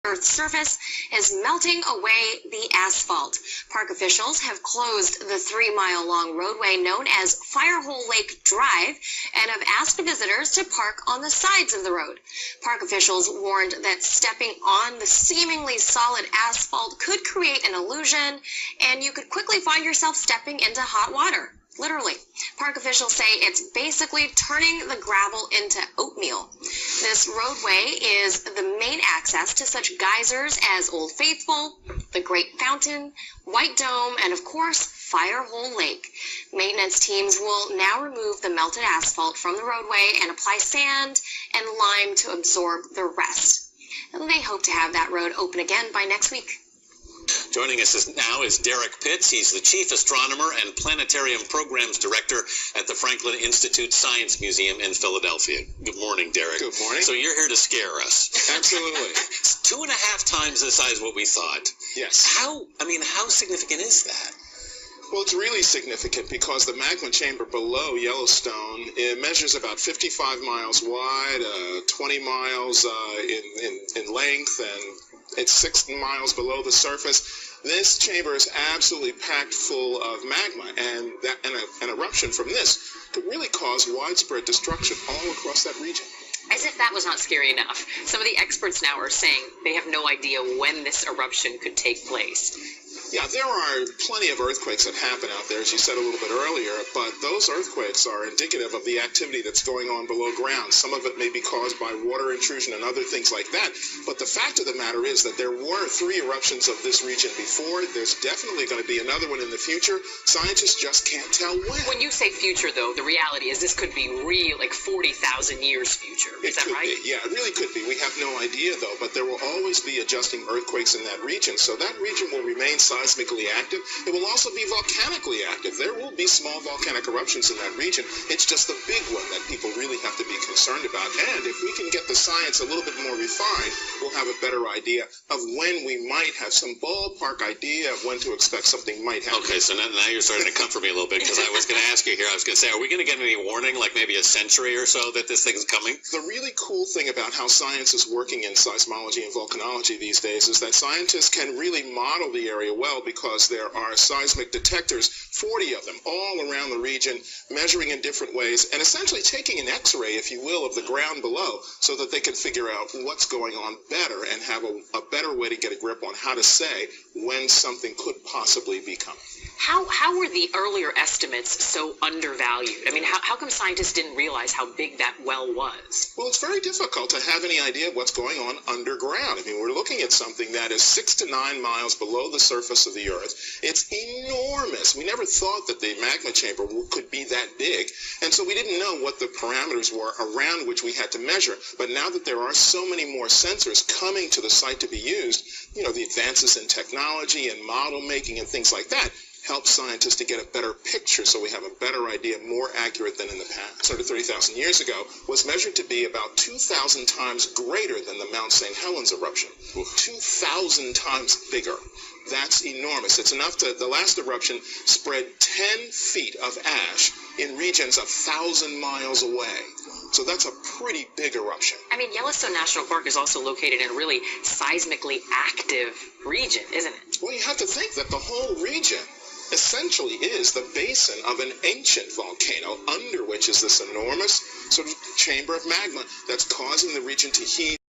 Earth's surface is melting away the asphalt. Park officials have closed the 3-mile-long roadway known as Firehole Lake Drive and have asked visitors to park on the sides of the road. Park officials warned that stepping on the seemingly solid asphalt could create an illusion, and you could quickly find yourself stepping into hot water. Literally. Park officials say it's basically turning the gravel into oatmeal. This roadway is the main access to such geysers as Old Faithful, the Great Fountain, White Dome, and of course, Firehole Lake. Maintenance teams will now remove the melted asphalt from the roadway and apply sand and lime to absorb the rest. And they hope to have that road open again by next week. Joining us now is Derek Pitts. He's the Chief Astronomer and Planetarium Programs Director at the Franklin Institute Science Museum in Philadelphia. Good morning, Derek. Good morning. So you're here to scare us. Absolutely. It's 2.5 times the size of what we thought. Yes. How significant is that? Well, it's really significant because the magma chamber below Yellowstone, it measures about 55 miles wide, 20 miles in length, and it's 6 miles below the surface. This chamber is absolutely packed full of magma, and an eruption from this could really cause widespread destruction all across that region. As if that was not scary enough, some of the experts now are saying they have no idea when this eruption could take place. Yeah, there are plenty of earthquakes that happen out there, as you said a little bit earlier, but those earthquakes are indicative of the activity that's going on below ground. Some of it may be caused by water intrusion and other things like that, but the fact of the matter is that there were 3 eruptions of this region before. There's definitely going to be another one in the future. Scientists just can't tell when. When you say future, though, the reality is this could be real, like 40,000 years future. Is that right? Yeah, it really could be. We have no idea, though, but there will always be adjusting earthquakes in that region, so that region will remain seismically active. It will also be volcanically active. There will be small volcanic eruptions in that region. It's just the big one that people really have to be concerned about. And if we can get the science a little bit more refined, we'll have a better idea of when we might have some ballpark idea of when to expect something might happen. Okay, so now you're starting to comfort me a little bit, because I was going to ask you here, I was going to say, are we going to get any warning, like maybe a century or so, that this thing's coming? The really cool thing about how science is working in seismology and volcanology these days is that scientists can really model the area well, because there are seismic detectors, 40 of them, all around the region, measuring in different ways, and essentially taking an X-ray, if you will, of the ground below, so that they can figure out what's going on better and have a better way to get a grip on how to say when something could possibly be coming. How were the earlier estimates so undervalued? I mean, how come scientists didn't realize how big that well was? Well, it's very difficult to have any idea of what's going on underground. I mean, we're looking at something that is 6 to 9 miles below the surface of the Earth. It's enormous. We never thought that the magma chamber could be that big, and so we didn't know what the parameters were around which we had to measure. But now that there are so many more sensors coming to the site to be used, you know, the advances in technology and model making and things like that help scientists to get a better picture, so we have a better idea, more accurate than in the past. 30,000 years ago was measured to be about 2,000 times greater than the Mount St. Helens eruption. 2,000 times bigger. That's enormous. It's enough to, the last eruption spread 10 feet of ash in regions 1,000 miles away. So that's a pretty big eruption. I mean, Yellowstone National Park is also located in a really seismically active region, isn't it? Well, you have to think that the whole region essentially is the basin of an ancient volcano, under which is this enormous sort of chamber of magma that's causing the region to heat.